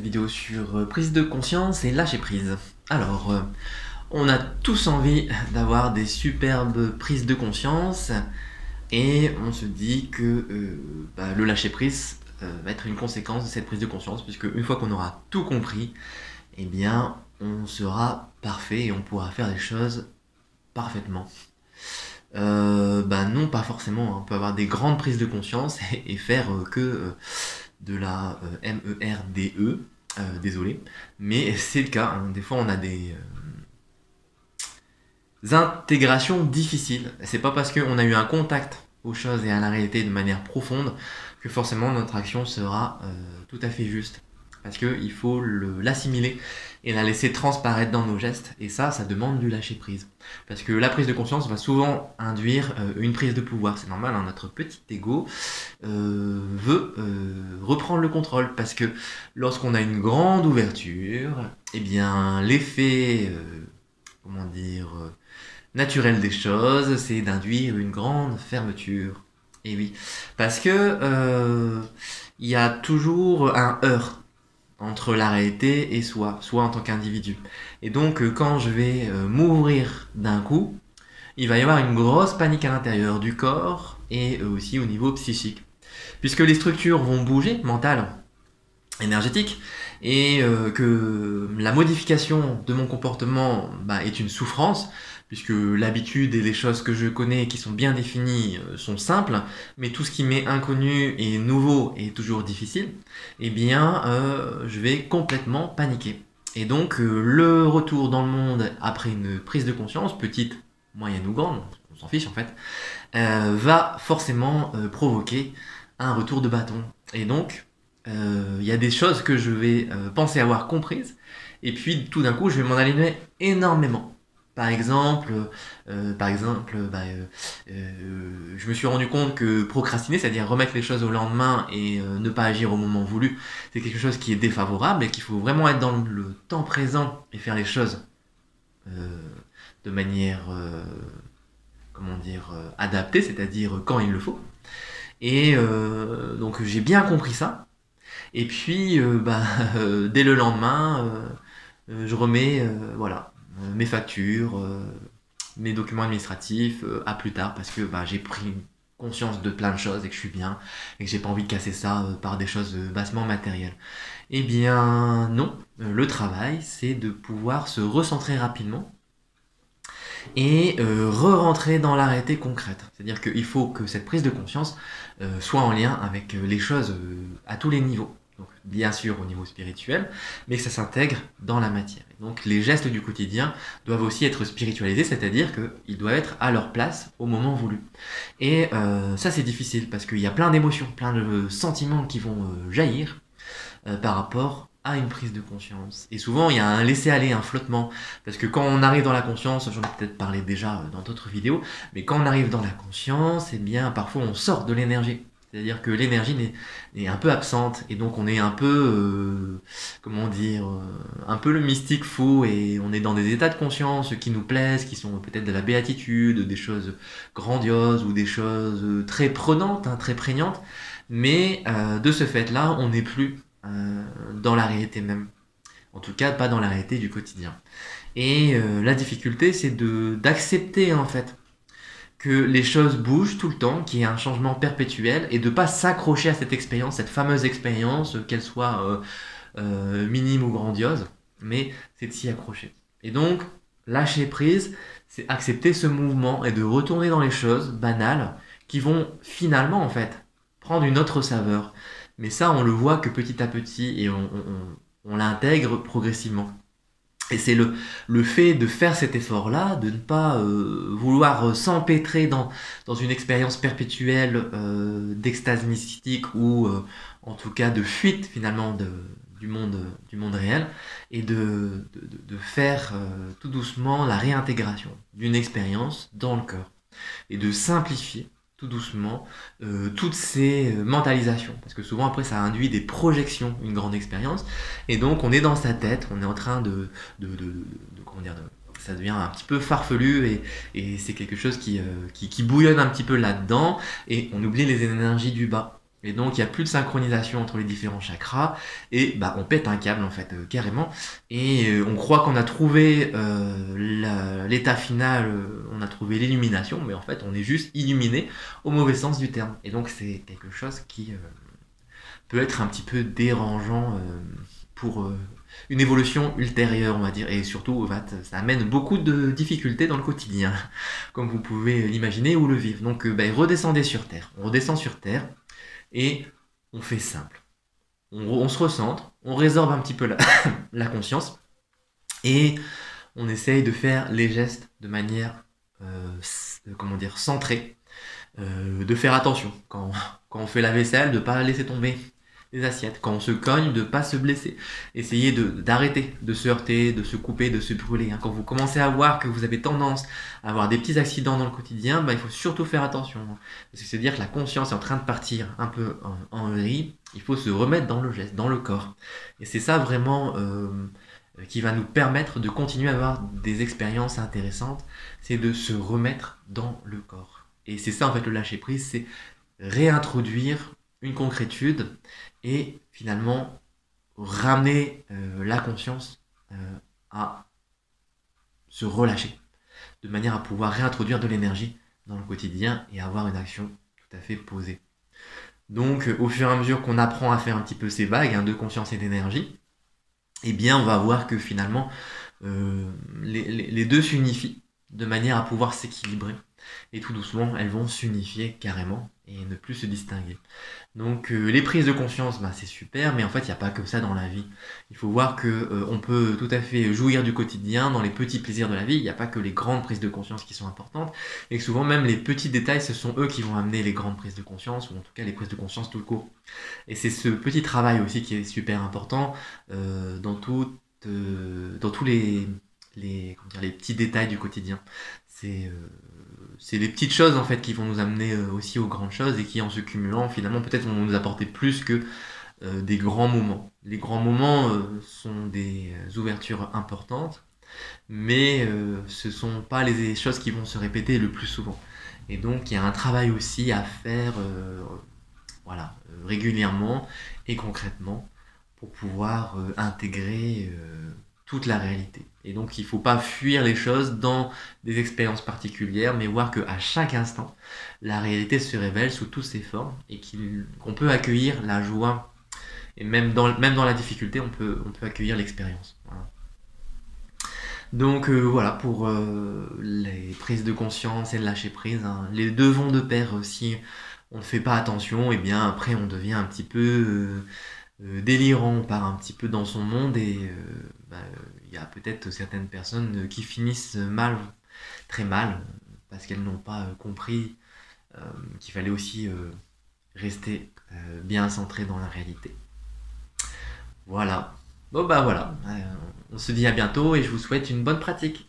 vidéo sur prise de conscience et lâcher prise. Alors, on a tous envie d'avoir des superbes prises de conscience et on se dit que le lâcher prise va être une conséquence de cette prise de conscience, puisque une fois qu'on aura tout compris, eh bien on sera parfait et on pourra faire les choses parfaitement. Non, pas forcément. On peut avoir des grandes prises de conscience et faire que de la MERDE, désolé, mais c'est le cas, hein. Des fois on a des intégrations difficiles. C'est pas parce qu'on a eu un contact aux choses et à la réalité de manière profonde que forcément notre action sera tout à fait juste. Parce qu'il faut l'assimiler et la laisser transparaître dans nos gestes. Et ça demande du lâcher prise. Parce que la prise de conscience va souvent induire une prise de pouvoir. C'est normal, hein, notre petit ego veut reprendre le contrôle. Parce que lorsqu'on a une grande ouverture, eh bien l'effet, naturel des choses, c'est d'induire une grande fermeture. Et oui, parce que il y a toujours un heurt entre la réalité et soi en tant qu'individu. Et donc quand je vais m'ouvrir d'un coup, il va y avoir une grosse panique à l'intérieur du corps et aussi au niveau psychique. Puisque les structures vont bouger, mentales, énergétiques, et que la modification de mon comportement est une souffrance, puisque l'habitude et les choses que je connais qui sont bien définies sont simples, mais tout ce qui m'est inconnu et nouveau est toujours difficile, eh bien je vais complètement paniquer. Et donc le retour dans le monde après une prise de conscience, petite, moyenne ou grande, on s'en fiche en fait, va forcément provoquer un retour de bâton. Et donc il y a des choses que je vais penser avoir comprises, et puis tout d'un coup je vais m'en aligner énormément. Par exemple, je me suis rendu compte que procrastiner, c'est-à-dire remettre les choses au lendemain et ne pas agir au moment voulu, c'est quelque chose qui est défavorable et qu'il faut vraiment être dans le temps présent et faire les choses de manière, adaptée, c'est-à-dire quand il le faut. Et donc j'ai bien compris ça. Et puis, dès le lendemain, je remets, mes factures, mes documents administratifs à plus tard, parce que j'ai pris conscience de plein de choses et que je suis bien et que j'ai pas envie de casser ça par des choses bassement matérielles. Eh bien non, le travail c'est de pouvoir se recentrer rapidement et re-rentrer dans la réalité concrète. C'est-à-dire qu'il faut que cette prise de conscience soit en lien avec les choses à tous les niveaux. Donc bien sûr au niveau spirituel, mais que ça s'intègre dans la matière. Et donc les gestes du quotidien doivent aussi être spiritualisés, c'est-à-dire qu'ils doivent être à leur place au moment voulu. Et ça c'est difficile, parce qu'il y a plein d'émotions, plein de sentiments qui vont jaillir par rapport à une prise de conscience. Et souvent il y a un laisser-aller, un flottement, parce que quand on arrive dans la conscience, j'en ai peut-être parlé déjà dans d'autres vidéos, mais quand on arrive dans la conscience, eh bien parfois on sort de l'énergie. C'est-à-dire que l'énergie est un peu absente, et donc on est un peu, un peu le mystique fou, et on est dans des états de conscience qui nous plaisent, qui sont peut-être de la béatitude, des choses grandioses, ou des choses très prenantes, hein, très prégnantes, mais de ce fait-là, on n'est plus dans la réalité même. En tout cas, pas dans la réalité du quotidien. Et la difficulté, c'est d'accepter, en fait, que les choses bougent tout le temps, qu'il y ait un changement perpétuel, et de pas s'accrocher à cette expérience, cette fameuse expérience, qu'elle soit minime ou grandiose, mais c'est de s'y accrocher. Et donc, lâcher prise, c'est accepter ce mouvement et de retourner dans les choses banales qui vont finalement, en fait, prendre une autre saveur. Mais ça, on le voit que petit à petit, et on l'intègre progressivement. Et c'est le fait de faire cet effort-là, de ne pas vouloir s'empêtrer dans une expérience perpétuelle d'extase mystique ou en tout cas de fuite finalement du monde réel, et de faire tout doucement la réintégration d'une expérience dans le cœur et de simplifier tout doucement toutes ces mentalisations, parce que souvent après ça induit des projections, une grande expérience, et donc on est dans sa tête, on est en train ça devient un petit peu farfelu, et c'est quelque chose qui bouillonne un petit peu là-dedans, et on oublie les énergies du bas. Et donc il n'y a plus de synchronisation entre les différents chakras et bah, on pète un câble en fait carrément et on croit qu'on a trouvé l'état final, on a trouvé l'illumination, mais en fait on est juste illuminé au mauvais sens du terme. Et donc c'est quelque chose qui peut être un petit peu dérangeant pour une évolution ultérieure, on va dire, et surtout ça amène beaucoup de difficultés dans le quotidien, comme vous pouvez l'imaginer ou le vivre. Donc bah, redescendez sur Terre, on redescend sur Terre et on fait simple. On se recentre, on résorbe un petit peu la conscience et on essaye de faire les gestes de manière comment dire, centrée, de faire attention quand on fait la vaisselle, de ne pas laisser tomber les assiettes, quand on se cogne, de ne pas se blesser, essayez d'arrêter de se heurter, de se couper, de se brûler. Quand vous commencez à voir que vous avez tendance à avoir des petits accidents dans le quotidien, bah, il faut surtout faire attention. Parce que c'est-à-dire que la conscience est en train de partir un peu en vrille, il faut se remettre dans le geste, dans le corps. Et c'est ça vraiment qui va nous permettre de continuer à avoir des expériences intéressantes, c'est de se remettre dans le corps. Et c'est ça en fait le lâcher prise, c'est réintroduire une concrétude et finalement ramener la conscience à se relâcher, de manière à pouvoir réintroduire de l'énergie dans le quotidien et avoir une action tout à fait posée. Donc au fur et à mesure qu'on apprend à faire un petit peu ces vagues de conscience et d'énergie, eh bien on va voir que finalement les deux s'unifient de manière à pouvoir s'équilibrer. Et tout doucement, elles vont s'unifier carrément et ne plus se distinguer. Donc les prises de conscience, bah, c'est super, mais en fait, il n'y a pas que ça dans la vie. Il faut voir que on peut tout à fait jouir du quotidien dans les petits plaisirs de la vie. Il n'y a pas que les grandes prises de conscience qui sont importantes, et que souvent même les petits détails, ce sont eux qui vont amener les grandes prises de conscience, ou en tout cas les prises de conscience tout court. Et c'est ce petit travail aussi qui est super important dans tous comment dire, les petits détails du quotidien. C'est les petites choses en fait qui vont nous amener aussi aux grandes choses et qui en se cumulant finalement peut-être vont nous apporter plus que des grands moments. Les grands moments sont des ouvertures importantes, mais ce sont pas les choses qui vont se répéter le plus souvent. Et donc il y a un travail aussi à faire voilà, régulièrement et concrètement pour pouvoir intégrer toute la réalité. Et donc il ne faut pas fuir les choses dans des expériences particulières, mais voir qu'à chaque instant, la réalité se révèle sous toutes ses formes et qu'on peut accueillir la joie. Et même dans la difficulté, on peut accueillir l'expérience. Voilà. Donc voilà pour les prises de conscience et le lâcher prise. Les deux vont de pair si on ne fait pas attention, et bien après on devient un petit peu délirant, on part un petit peu dans son monde et il y a peut-être certaines personnes qui finissent mal, très mal, parce qu'elles n'ont pas compris qu'il fallait aussi rester bien centré dans la réalité. Voilà. Bon bah voilà, on se dit à bientôt et je vous souhaite une bonne pratique.